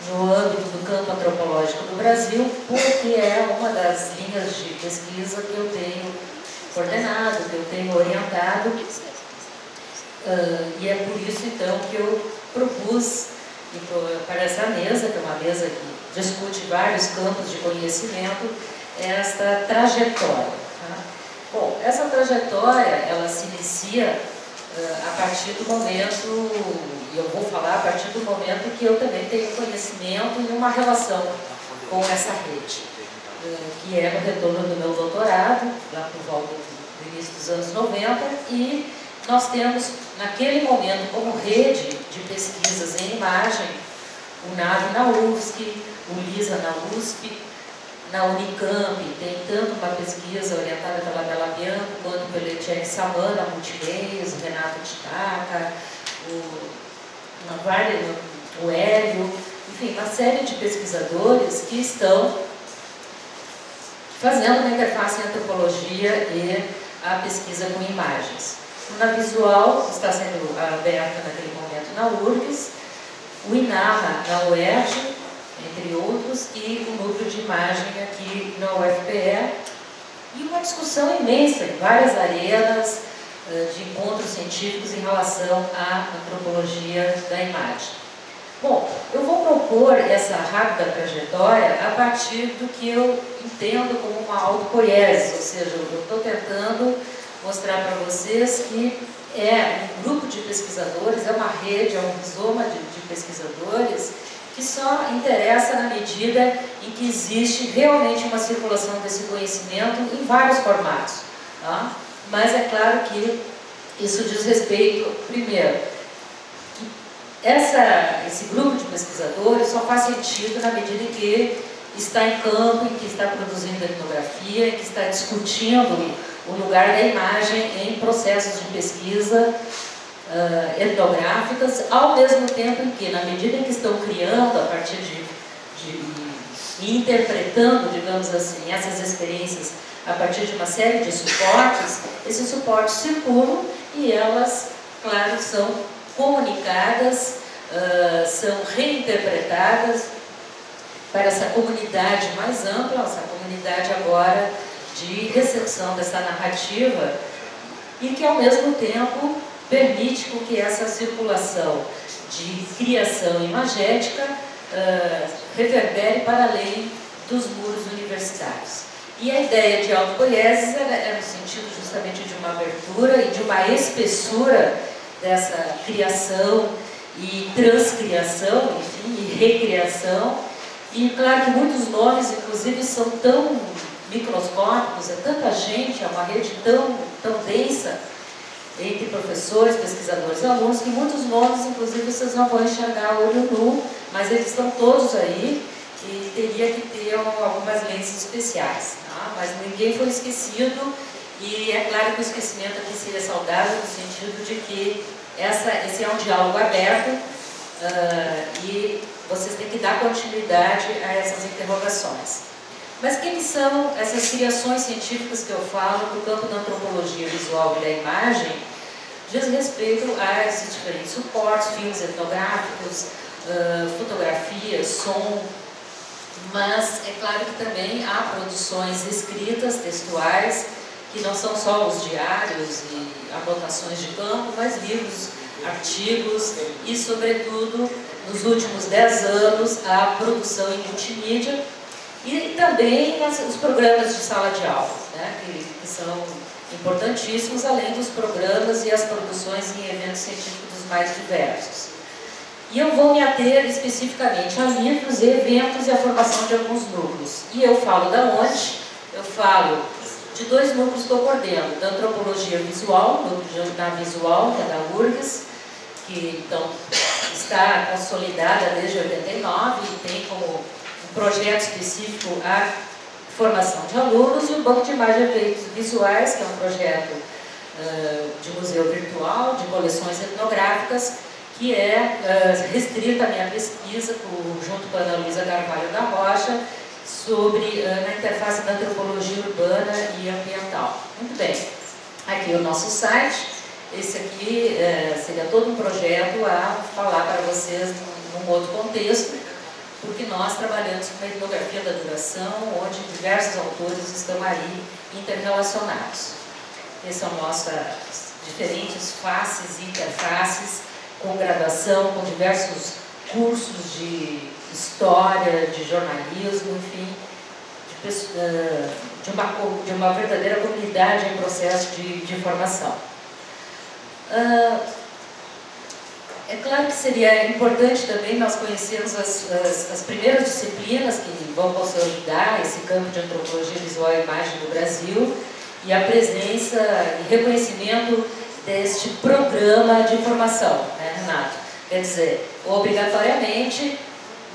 no âmbito do campo antropológico do Brasil, porque é uma das linhas de pesquisa que eu tenho coordenado, que eu tenho orientado, e é por isso então que eu propus para essa mesa, que é uma mesa que discute vários campos de conhecimento, esta trajetória. Tá? Bom, essa trajetória, ela se inicia a partir do momento, e eu vou falar a partir do momento que eu também tenho conhecimento e uma relação com essa rede, que é no retorno do meu doutorado, lá por volta do início dos anos 90, e nós temos, naquele momento, como rede de pesquisas em imagem, o NAV na UFSC, o LISA na USP, na Unicamp tem tanto uma pesquisa orientada pela Bela Bianco, quanto pelo Etienne Samana, Multimeios, o Renato Titaca, o Hélio, enfim, uma série de pesquisadores que estão fazendo uma interface em antropologia e a pesquisa com imagens. Na visual, está sendo aberta naquele momento na URGS, o INARA na UERJ, entre outros, e o núcleo de imagem aqui na UFPE, e uma discussão imensa em várias arenas de encontros científicos em relação à antropologia da imagem. Bom, eu vou propor essa rápida trajetória a partir do que eu entendo como uma autopoiese, ou seja, eu estou tentando mostrar para vocês que é um grupo de pesquisadores, é uma rede, é um rizoma de pesquisadores que só interessa na medida em que existe realmente uma circulação desse conhecimento em vários formatos. Tá? Mas é claro que isso diz respeito, primeiro, que esse grupo de pesquisadores só faz sentido na medida em que está em campo, em que está produzindo etnografia, em que está discutindo o lugar da imagem em processos de pesquisa etnográficas, ao mesmo tempo em que, na medida em que estão criando, a partir e interpretando, digamos assim, essas experiências a partir de uma série de suportes, esses suportes circulam e elas, claro, são comunicadas, são reinterpretadas para essa comunidade mais ampla, essa comunidade agora de recepção dessa narrativa, e que ao mesmo tempo permite com que essa circulação de criação imagética reverbere para além dos muros universitários. E a ideia de autopoieses é no sentido justamente de uma abertura e de uma espessura dessa criação e transcriação, enfim, e recriação. E claro que muitos nomes, inclusive, são tão microscópicos, é tanta gente, é uma rede tão densa entre professores, pesquisadores e alunos, que muitos nomes, inclusive, vocês não vão enxergar a olho nu, mas eles estão todos aí e teria que ter algumas lentes especiais, tá? Mas ninguém foi esquecido e é claro que o esquecimento aqui seria saudável no sentido de que esse é um diálogo aberto e vocês têm que dar continuidade a essas interrogações. Mas quem são essas criações científicas que eu falo no campo da antropologia visual e da imagem? Diz respeito a esses diferentes suportes, filmes etnográficos, fotografias, som, mas é claro que também há produções escritas, textuais, que não são só os diários e anotações de campo, mas livros, artigos e, sobretudo, nos últimos 10 anos, a produção em multimídia e também os programas de sala de aula, né, que são importantíssimos, além dos programas e as produções em eventos científicos mais diversos. E eu vou me ater especificamente a livros, eventos e a formação de alguns núcleos. E eu falo da onde? Eu falo de 2 núcleos que eu coordeno, da antropologia visual, núcleo da visual, que é da URGS, que então está consolidada desde 89 e tem como um projeto específico a formação de alunos, e o Banco de Imagens e Efeitos Visuais, que é um projeto de museu virtual, de coleções etnográficas, que é restrita à minha pesquisa, junto com a Ana Luísa Carvalho da Rocha, sobre na interface da antropologia urbana e ambiental. Muito bem, aqui o nosso site. Esse aqui seria todo um projeto a falar para vocês num outro contexto, porque nós trabalhamos com a etnografia da duração, onde diversos autores estão aí interrelacionados. Essas são nossas diferentes faces e interfaces, com graduação, com diversos cursos de história, de jornalismo, enfim, de uma verdadeira comunidade em processo de formação. É claro que seria importante também nós conhecermos as primeiras disciplinas que vão consolidar esse campo de antropologia visual e imagem no Brasil e a presença e reconhecimento deste programa de formação, né, Renato? Quer dizer, obrigatoriamente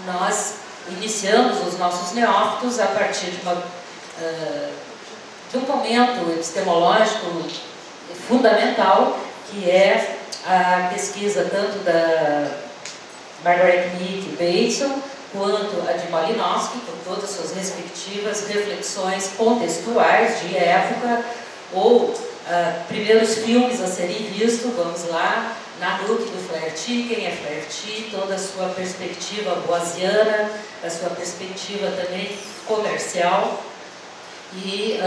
nós iniciamos os nossos neófitos a partir de um momento epistemológico fundamental, que é a pesquisa tanto da Margaret Mead Bateson quanto a de Malinowski, com todas as suas respectivas reflexões contextuais de época, ou primeiros filmes a serem vistos, vamos lá, Nanook do Flaherty, quem é Flaherty, toda a sua perspectiva boasiana, a sua perspectiva também comercial e,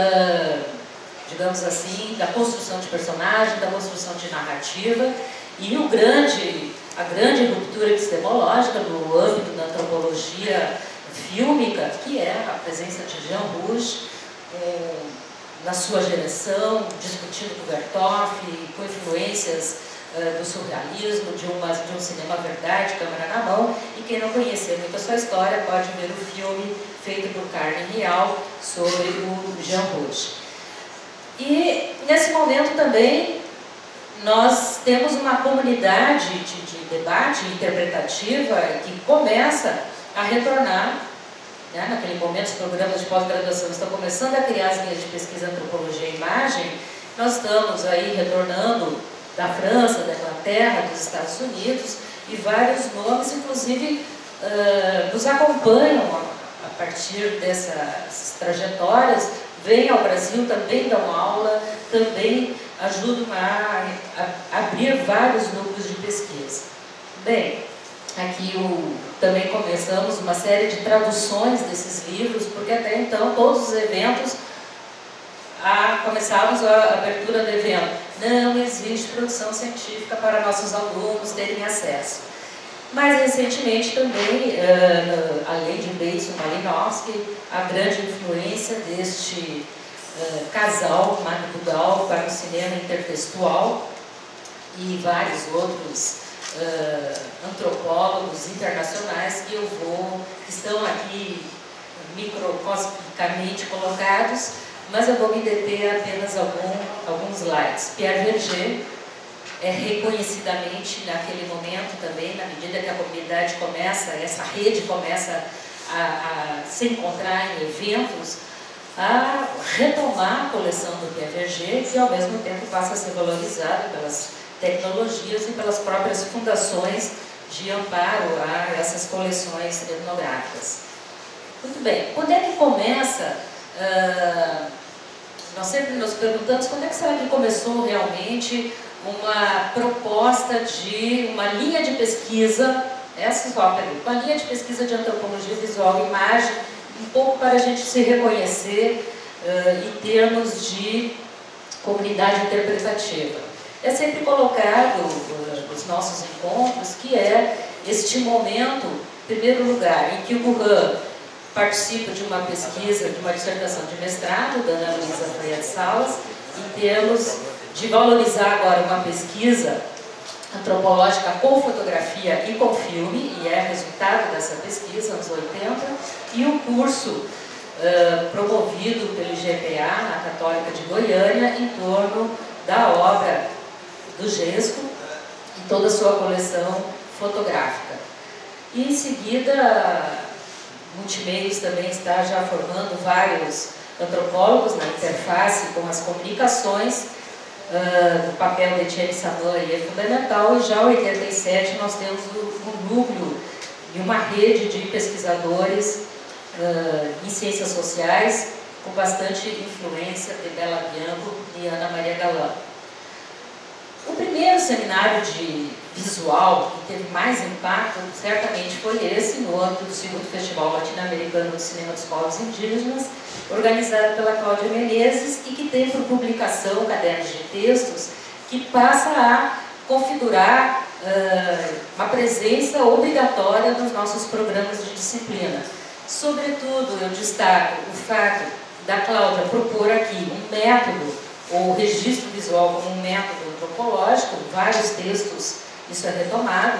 digamos assim, da construção de personagem, da construção de narrativa e a grande ruptura epistemológica no âmbito da antropologia fílmica, que é a presença de Jean Rouge, na sua geração, discutindo com Vertov, com influências do surrealismo, de um cinema verdade, câmera na mão, e quem não conhecer muito a sua história pode ver o filme feito por Carne Real sobre o Jean Rouge. E nesse momento também nós temos uma comunidade de debate interpretativa que começa a retornar, né, naquele momento os programas de pós-graduação estão começando a criar as linhas de pesquisa antropologia e imagem, nós estamos aí retornando da França, da Inglaterra, dos Estados Unidos, e vários nomes, inclusive, nos acompanham a partir dessas trajetórias, vêm ao Brasil, também dão aula, também ajudam a abrir vários núcleos de pesquisa. Bem, aqui também começamos uma série de traduções desses livros, porque até então todos os eventos, começávamos a abertura do evento. Não existe produção científica para nossos alunos terem acesso. Mais recentemente também, além de Bates e Malinowski, a grande influência deste casal, Mark Budal, para o cinema intertextual, e vários outros antropólogos internacionais que estão aqui microscopicamente colocados, mas eu vou me deter apenas alguns slides. Pierre Verger é reconhecidamente naquele momento também, na medida que a comunidade começa, essa rede começa a se encontrar em eventos, a retomar a coleção do Pierre Verger, que ao mesmo tempo passa a ser valorizada pelas tecnologias e pelas próprias fundações de amparo a essas coleções etnográficas. Muito bem, quando é que começa? Nós sempre nos perguntamos quando é que será que começou realmente uma proposta de uma linha de pesquisa, essa só a pergunta, uma linha de pesquisa de antropologia visual e imagem, um pouco para a gente se reconhecer em termos de comunidade interpretativa. É sempre colocado nos nossos encontros que é este momento, em primeiro lugar, em que o Buran participa de uma pesquisa, de uma dissertação de mestrado da Ana Luísa Freire Salas, em termos de valorizar agora uma pesquisa antropológica com fotografia e com filme, e é resultado dessa pesquisa, anos 80, e o curso promovido pelo IGPA, na Católica de Goiânia, em torno da obra do Gesco e toda a sua coleção fotográfica. E em seguida, Multimeios também está já formando vários antropólogos na interface com as comunicações. O papel de Etienne Samori é fundamental, e já em 87 nós temos um núcleo e uma rede de pesquisadores em ciências sociais com bastante influência de Bela Bianco e Ana Maria Galán. O primeiro seminário de visual que teve mais impacto certamente foi esse, no âmbito do segundo Festival Latino-Americano do Cinema dos Povos Indígenas, organizado pela Cláudia Menezes, e que tem por publicação cadernos de textos que passa a configurar uma presença obrigatória nos nossos programas de disciplina. Sobretudo, eu destaco o fato da Cláudia propor aqui um método, ou registro visual como um método antropológico, vários textos, isso é retomado.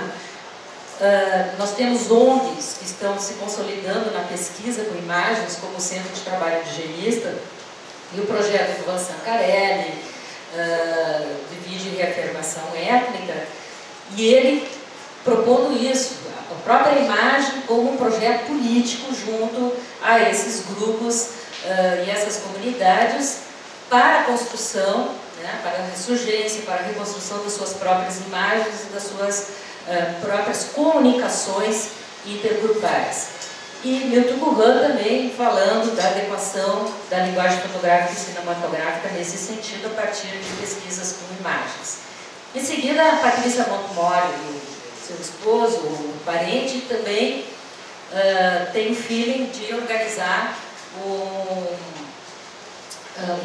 Nós temos ONGs que estão se consolidando na pesquisa com imagens, como o Centro de Trabalho Indigenista, e o projeto do Van Sancarelli, de vídeo e reafirmação étnica, e ele propondo isso, a própria imagem como um projeto político junto a esses grupos e essas comunidades para a construção, né, para a ressurgência, para a reconstrução das suas próprias imagens e das suas próprias comunicações intergrupais. E Milton Buran também falando da adequação da linguagem fotográfica e cinematográfica nesse sentido, a partir de pesquisas com imagens. Em seguida, a Patrícia Montmori e seu esposo, o parente, também tem o feeling de organizar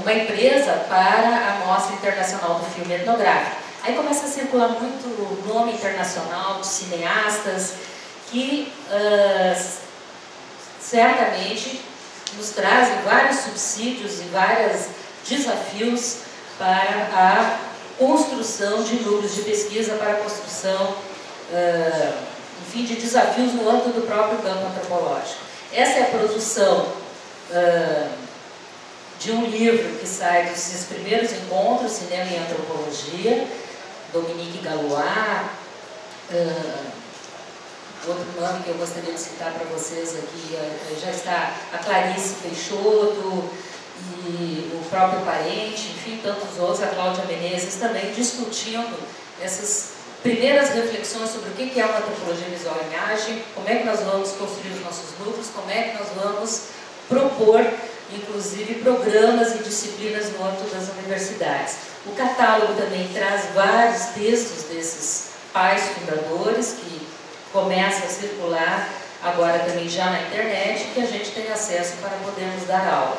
uma empresa para a Mostra Internacional do Filme Etnográfico. Aí começa a circular muito o nome internacional de cineastas que certamente nos trazem vários subsídios e vários desafios para a construção de núcleos de pesquisa, para a construção, enfim, de desafios no âmbito do próprio campo antropológico. Essa é a produção de um livro que sai desses primeiros encontros, Cinema e Antropologia, Dominique Galois, outro nome que eu gostaria de citar para vocês aqui, já está a Clarice Peixoto e o próprio parente, enfim, tantos outros, a Cláudia Menezes também discutindo essas primeiras reflexões sobre o que é uma antropologia visual e imagem, como é que nós vamos construir os nossos núcleos, como é que nós vamos propor, inclusive, programas e disciplinas no âmbito das universidades. O catálogo também traz vários textos desses pais fundadores que começam a circular agora também já na internet, que a gente tem acesso para podermos dar aula.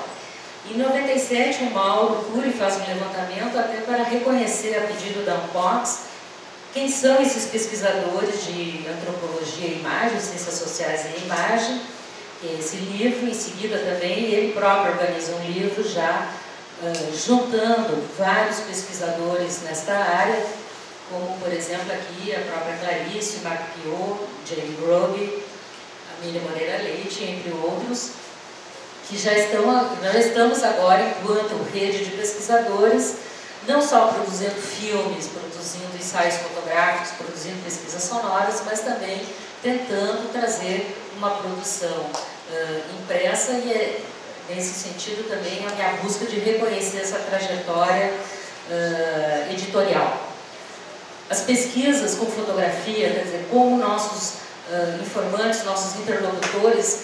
Em 97, o Mauro Cury faz um levantamento até para reconhecer, a pedido da Uncox, Quem são esses pesquisadores de antropologia e imagem, ciências sociais e imagem? Esse livro, em seguida também, ele próprio organiza um livro já juntando vários pesquisadores nesta área, como, por exemplo, aqui a própria Clarice, Marc Piot, Jane Grobe, a Miriam Moreira Leite, entre outros, que já estamos agora, enquanto rede de pesquisadores, não só produzindo filmes, produzindo ensaios fotográficos, produzindo pesquisas sonoras, mas também tentando trazer uma produção impressa, e é nesse sentido também a minha busca de reconhecer essa trajetória editorial. As pesquisas com fotografia, quer dizer, como nossos informantes, nossos interlocutores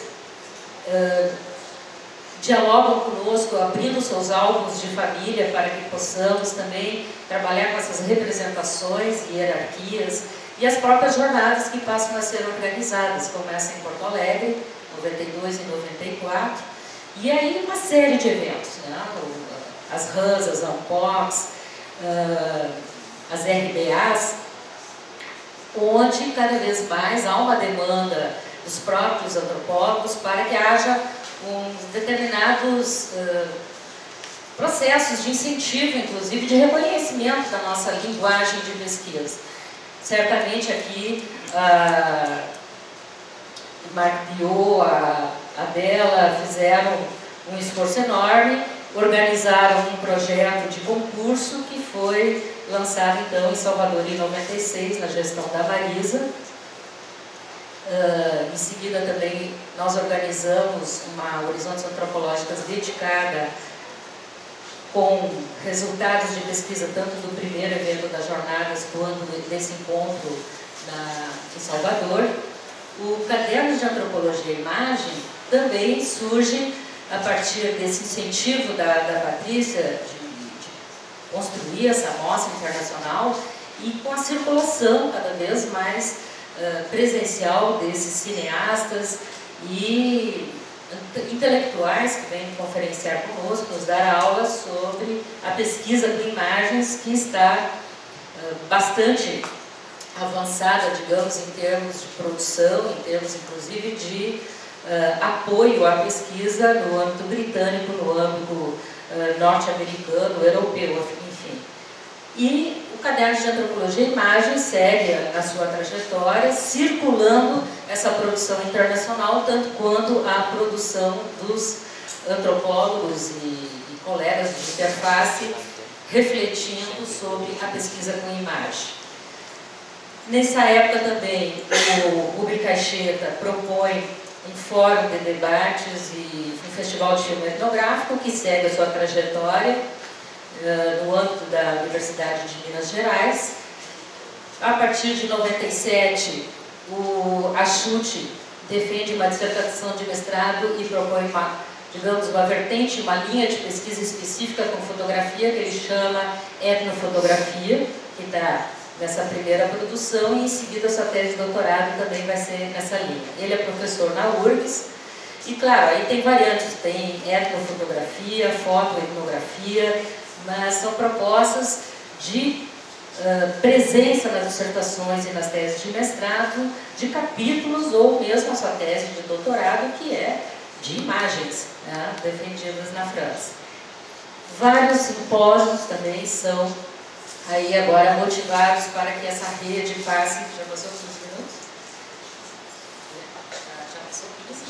dialogam conosco, abrindo seus álbuns de família para que possamos também trabalhar com essas representações e hierarquias, e as próprias jornadas que passam a ser organizadas, começam em Porto Alegre, 92 e 94, e aí uma série de eventos, né? As RANs, as ANPOCs, as RBAs, onde cada vez mais há uma demanda dos próprios antropólogos para que haja determinados processos de incentivo, inclusive de reconhecimento da nossa linguagem de pesquisa. Certamente aqui Marc Piot, a Bela fizeram um esforço enorme, organizaram um projeto de concurso que foi lançado então em Salvador em 96, na gestão da Marisa. Em seguida também nós organizamos uma Horizontes Antropológicas dedicada com resultados de pesquisa tanto do primeiro evento das jornadas quanto desse encontro em Salvador. O Caderno de Antropologia e Imagem também surge a partir desse incentivo da Patrícia de construir essa mostra internacional e com a circulação cada vez mais presencial desses cineastas e intelectuais que vêm conferenciar conosco, nos dar aulas sobre a pesquisa com imagens, que está bastante avançada, digamos, em termos de produção, em termos inclusive de apoio à pesquisa no âmbito britânico, no âmbito norte-americano, europeu, enfim. E o Caderno de Antropologia e Imagem segue a sua trajetória, circulando essa produção internacional, tanto quanto a produção dos antropólogos e colegas de interface, refletindo sobre a pesquisa com imagem. Nessa época também, o Rubem Caixeta propõe um fórum de debates e um festival de filme etnográfico que segue a sua trajetória no âmbito da Universidade de Minas Gerais. A partir de 97, o Axute defende uma dissertação de mestrado e propõe uma vertente, uma linha de pesquisa específica com fotografia, que ele chama etnofotografia, que está nessa primeira produção, e em seguida a sua tese de doutorado também vai ser nessa linha. Ele é professor na URGS, e claro, aí tem variantes, tem etnofotografia, fotoetnografia, mas são propostas de presença nas dissertações e nas teses de mestrado, de capítulos ou mesmo a sua tese de doutorado, que é de imagens, né, defendidas na França. Vários simpósios também são aí agora motivados para que essa rede passe. Já passou 15 minutos? Já passou 15?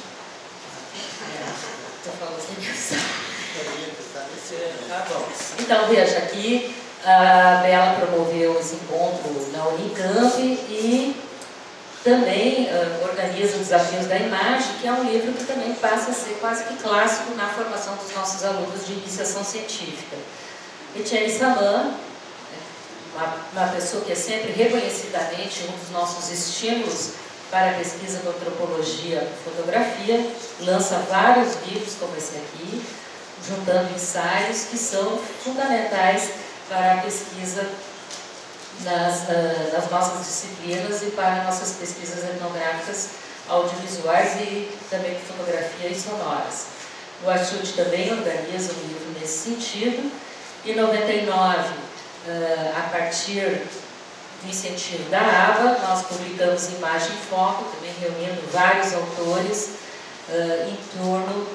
Estou falando sem pensar. Então, veja, aqui a Bela promoveu esse encontro na Unicamp e também organiza os Desafios da Imagem, que é um livro que também passa a ser quase que clássico na formação dos nossos alunos de iniciação científica. Etienne Saman, uma pessoa que é sempre reconhecidamente um dos nossos estímulos para a pesquisa de antropologia e fotografia, lança vários livros como esse aqui, juntando ensaios que são fundamentais para a pesquisa nas nossas disciplinas e para nossas pesquisas etnográficas audiovisuais e também de fotografia e sonoras. O Axute também organiza um livro nesse sentido. Em 99, a partir do incentivo da ABA, nós publicamos Imagem em Foco, também reunindo vários autores em torno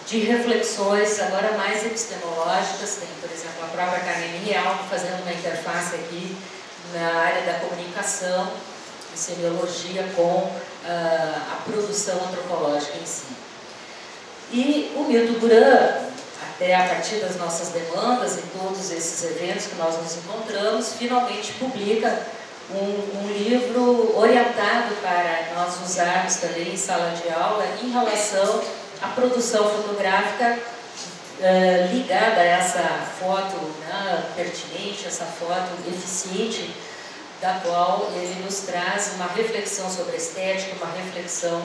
de reflexões agora mais epistemológicas. Tem, por exemplo, a própria Carmen Real fazendo uma interface aqui na área da comunicação e semiologia com a produção antropológica em si. E o Milton Buran, até a partir das nossas demandas e todos esses eventos que nós nos encontramos, finalmente publica um livro orientado para nós usarmos também em sala de aula em relação à produção fotográfica ligada a essa foto, né, pertinente, essa foto eficiente, da qual ele nos traz uma reflexão sobre a estética, uma reflexão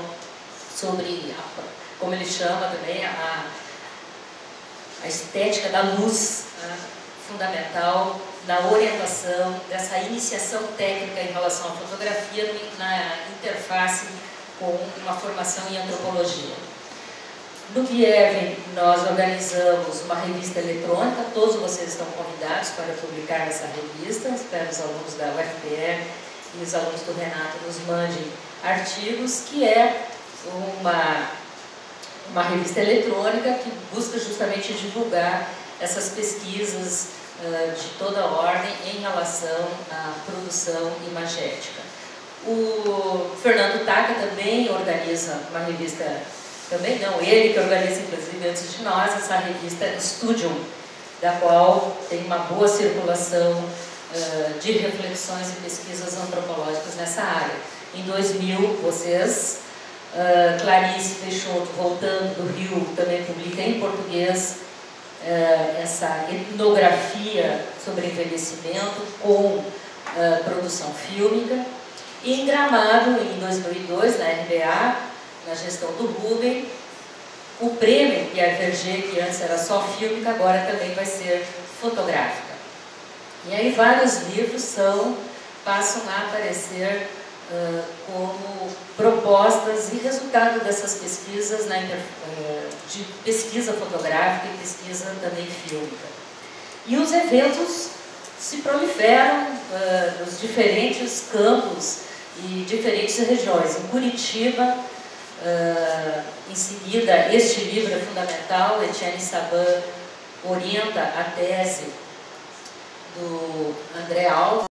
sobre, como ele chama também, a estética da luz, né, fundamental na orientação dessa iniciação técnica em relação à fotografia na interface com uma formação em antropologia. No Kiev, nós organizamos uma revista eletrônica, todos vocês estão convidados para publicar essa revista, espero os alunos da UFPR e os alunos do Renato nos mandem artigos, que é uma revista eletrônica que busca justamente divulgar essas pesquisas de toda ordem em relação à produção imagética. O Fernando Taca também organiza uma revista, também não, ele que organiza inclusive antes de nós, essa revista Studium, da qual tem uma boa circulação de reflexões e pesquisas antropológicas nessa área. Em 2000, vocês, Clarice Peixoto, voltando do Rio, também publica em português essa etnografia sobre envelhecimento com produção fílmica. E em Gramado, em 2002, na RBA, na gestão do Rubem, o prêmio Pierre Verger, que antes era só fílmica, agora também vai ser fotográfica. E aí vários livros passam a aparecer como propostas e resultado dessas pesquisas de pesquisa fotográfica e pesquisa também fílmica. E os eventos se proliferam nos diferentes campos e diferentes regiões. Em Curitiba, em seguida, este livro é fundamental, Etienne Saban orienta a tese do André Alves,